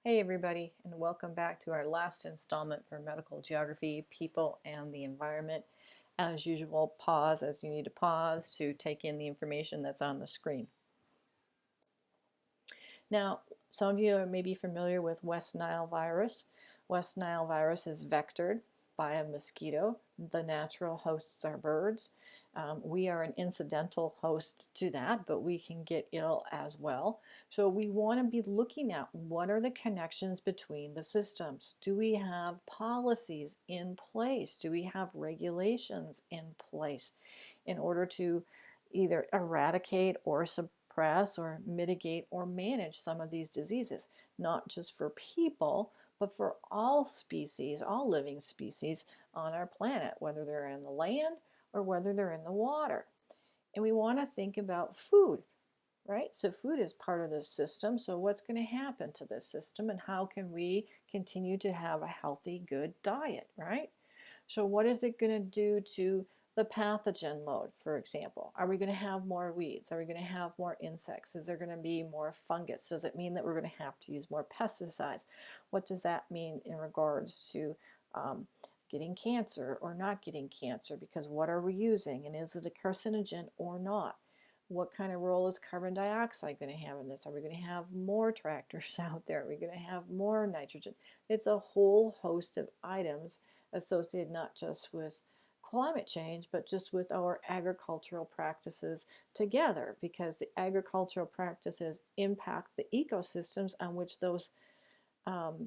Hey everybody, and welcome back to our last installment for medical geography, people and the environment. As usual, pause as you need to pause to take in the information that's on the screen. Now, some of you are maybe familiar with West Nile virus. West Nile virus is vectored by a mosquito. The natural hosts are birds. We are an incidental host to that, but we can get ill as well. So we want to be looking at what are the connections between the systems. Do we have policies in place? Do we have regulations in place in order to either eradicate or suppress or mitigate or manage some of these diseases, not just for people, but for all species, all living species on our planet, whether they're in the land or whether they're in the water. And we want to think about food, right? So food is part of this system. So what's going to happen to this system and how can we continue to have a healthy, good diet, right? So what is it going to do to the pathogen load, for example? Are we going to have more weeds? Are we going to have more insects? Is there going to be more fungus? Does it mean that we're going to have to use more pesticides? What does that mean in regards to getting cancer or not getting cancer? Because what are we using? And is it a carcinogen or not? What kind of role is carbon dioxide going to have in this? Are we going to have more tractors out there? Are we going to have more nitrogen? It's a whole host of items associated not just with climate change, but just with our agricultural practices together, because the agricultural practices impact the ecosystems on which those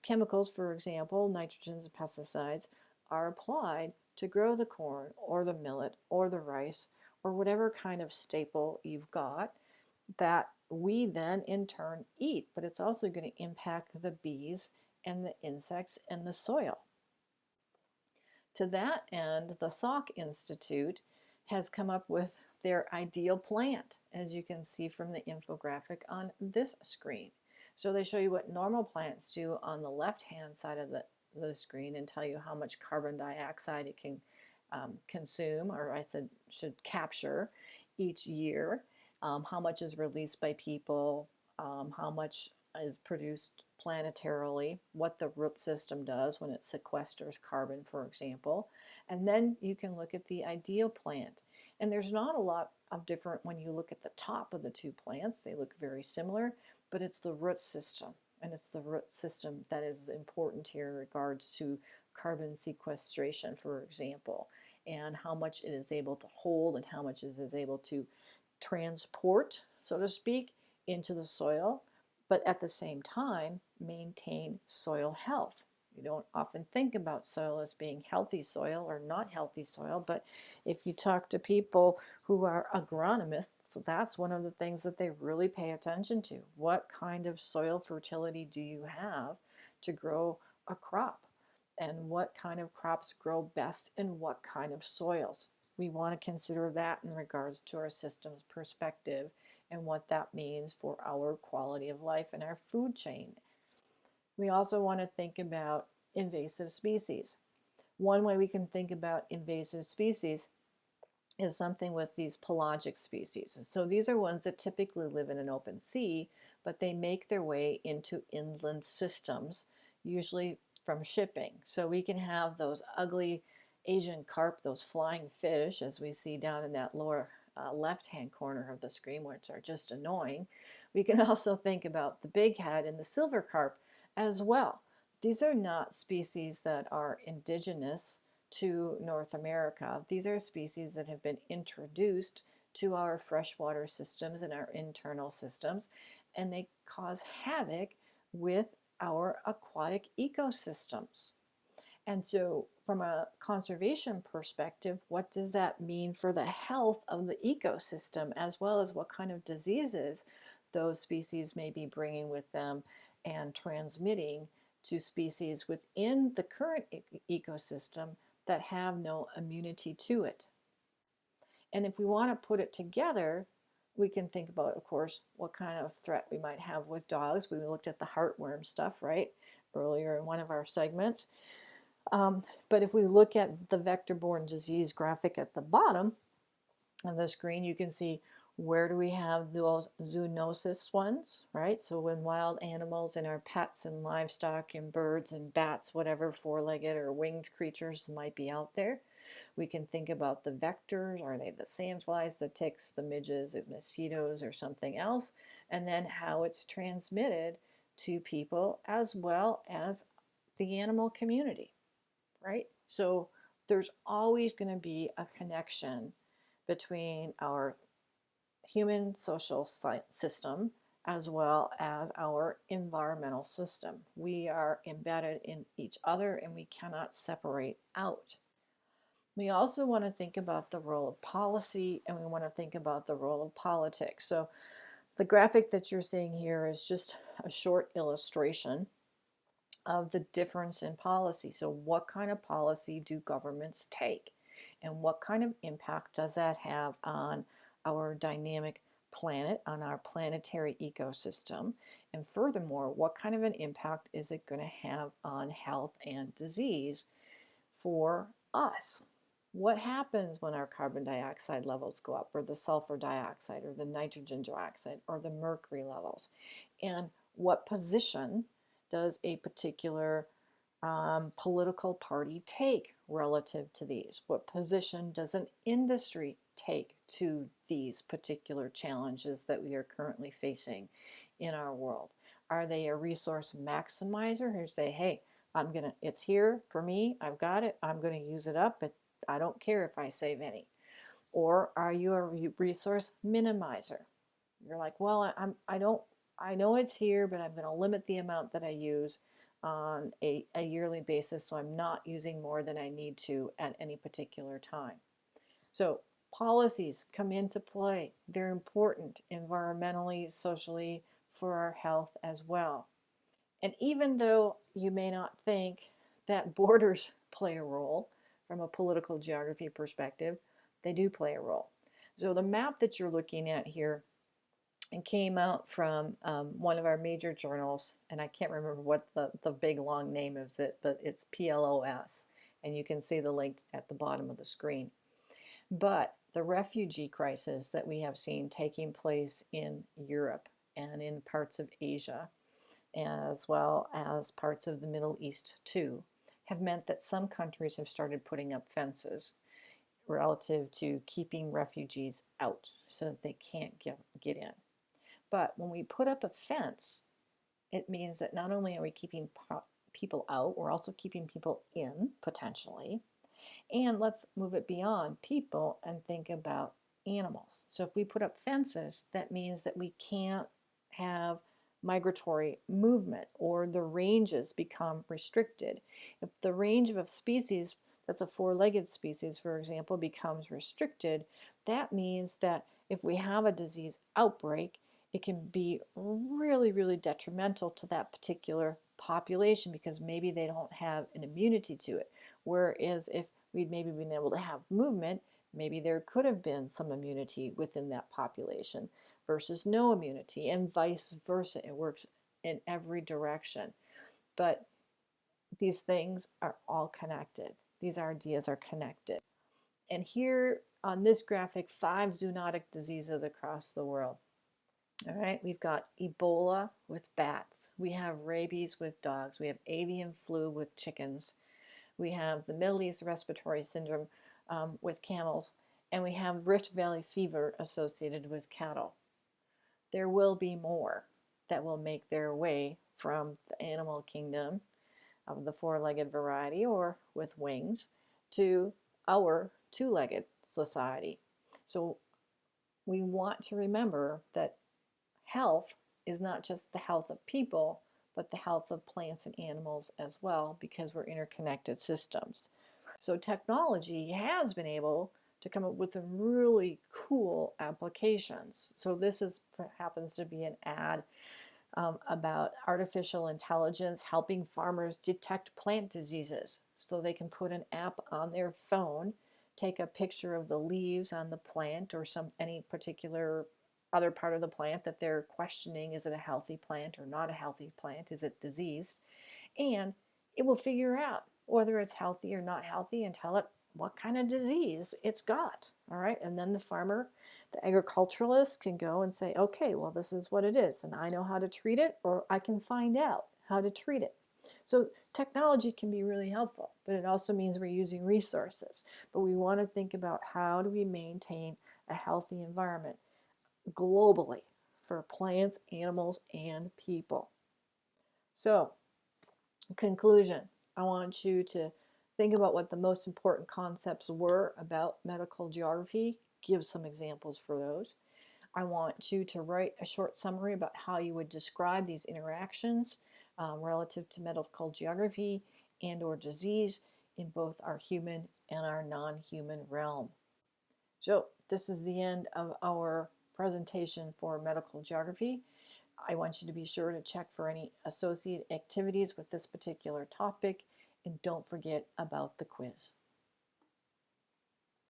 chemicals, for example, nitrogens and pesticides, are applied to grow the corn or the millet or the rice or whatever kind of staple you've got that we then in turn eat. But it's also going to impact the bees and the insects and the soil. To that end, the Salk Institute has come up with their ideal plant, as you can see from the infographic on this screen. So they show you what normal plants do on the left-hand side of the screen and tell you how much carbon dioxide it can consume, or I said should capture each year, how much is released by people, how much is produced planetarily, what the root system does when it sequesters carbon, for example. And then you can look at the ideal plant. And there's not a lot of different when you look at the top of the two plants. They look very similar, but it's the root system. And it's the root system that is important here in regards to carbon sequestration, for example, and how much it is able to hold and how much it is able to transport, so to speak, into the soil, but at the same time maintain soil health. You don't often think about soil as being healthy soil or not healthy soil, but if you talk to people who are agronomists, that's one of the things that they really pay attention to. What kind of soil fertility do you have to grow a crop? And what kind of crops grow best in what kind of soils? We want to consider that in regards to our system's perspective and what that means for our quality of life and our food chain. We also want to think about invasive species. One way we can think about invasive species is something with these pelagic species. So these are ones that typically live in an open sea, but they make their way into inland systems, usually from shipping. So we can have those ugly Asian carp, those flying fish, as we see down in that lower left-hand corner of the screen, which are just annoying. We can also think about the big head and the silver carp as well. These are not species that are indigenous to North America. These are species that have been introduced to our freshwater systems and our internal systems, and they cause havoc with our aquatic ecosystems. And so from a conservation perspective, what does that mean for the health of the ecosystem, as well as what kind of diseases those species may be bringing with them and transmitting to species within the current ecosystem that have no immunity to it? And if we want to put it together, we can think about, of course, what kind of threat we might have with dogs. We looked at the heartworm stuff, right, earlier in one of our segments. But if we look at the vector-borne disease graphic at the bottom of the screen, you can see Where do we have those zoonosis ones, right? So when wild animals and our pets and livestock and birds and bats, whatever four-legged or winged creatures might be out there, we can think about the vectors. Are they the sandflies, the ticks, the midges, the mosquitoes, or something else? And then how it's transmitted to people as well as the animal community, right? So there's always going to be a connection between our human social system as well as our environmental system. We are embedded in each other and we cannot separate out. We also want to think about the role of policy, and we want to think about the role of politics. So the graphic that you're seeing here is just a short illustration of the difference in policy. So what kind of policy do governments take? And what kind of impact does that have on our dynamic planet, on our planetary ecosystem? And furthermore, what kind of an impact is it going to have on health and disease for us? What happens when our carbon dioxide levels go up, or the sulfur dioxide, or the nitrogen dioxide, or the mercury levels? And what position does a particular political party take relative to these? What position does an industry take to these particular challenges that we are currently facing in our world? Are they a resource maximizer who say, hey, it's here for me, I've got it, I'm gonna use it up, but I don't care if I save any? Or are you a resource minimizer? You're like, well, I know it's here, but I'm going to limit the amount that I use on a yearly basis, so I'm not using more than I need to at any particular time. So policies come into play. They're important environmentally, socially, for our health as well. And even though you may not think that borders play a role from a political geography perspective, they do play a role. So the map that you're looking at here, it came out from one of our major journals, and I can't remember what the big long name is it, but it's PLOS, and you can see the link at the bottom of the screen. But the refugee crisis that we have seen taking place in Europe and in parts of Asia, as well as parts of the Middle East too, have meant that some countries have started putting up fences relative to keeping refugees out so that they can't get in. But when we put up a fence, it means that not only are we keeping people out, we're also keeping people in, potentially. And let's move it beyond people and think about animals. So if we put up fences, that means that we can't have migratory movement, or the ranges become restricted. If the range of a species that's a four-legged species, for example, becomes restricted, that means that if we have a disease outbreak, it can be really, really detrimental to that particular population because maybe they don't have an immunity to it. Whereas if we'd maybe been able to have movement, maybe there could have been some immunity within that population versus no immunity, and vice versa. It works in every direction. But these things are all connected. These ideas are connected. And here on this graphic, 5 zoonotic diseases across the world. All right, we've got Ebola with bats. We have rabies with dogs. We have avian flu with chickens. We have the Middle East respiratory syndrome with camels. And we have Rift Valley fever associated with cattle. There will be more that will make their way from the animal kingdom of the four-legged variety or with wings to our two-legged society. So we want to remember that health is not just the health of people, but the health of plants and animals as well, because we're interconnected systems. So technology has been able to come up with some really cool applications. So this happens to be an ad about artificial intelligence helping farmers detect plant diseases. So they can put an app on their phone, take a picture of the leaves on the plant or any particular other part of the plant that they're questioning, is it a healthy plant or not a healthy plant, is it diseased? And it will figure out whether it's healthy or not healthy and tell it what kind of disease it's got. All right, and then the farmer, the agriculturalist can go and say, okay, well, this is what it is, and I know how to treat it, or I can find out how to treat it. So technology can be really helpful, but it also means we're using resources. But we want to think about how do we maintain a healthy environment globally for plants, animals, and people. So, conclusion, I want you to think about what the most important concepts were about medical geography. Give some examples for those. I want you to write a short summary about how you would describe these interactions relative to medical geography and or disease in both our human and our non-human realm. So this is the end of our presentation for medical geography. I want you to be sure to check for any associated activities with this particular topic, and don't forget about the quiz.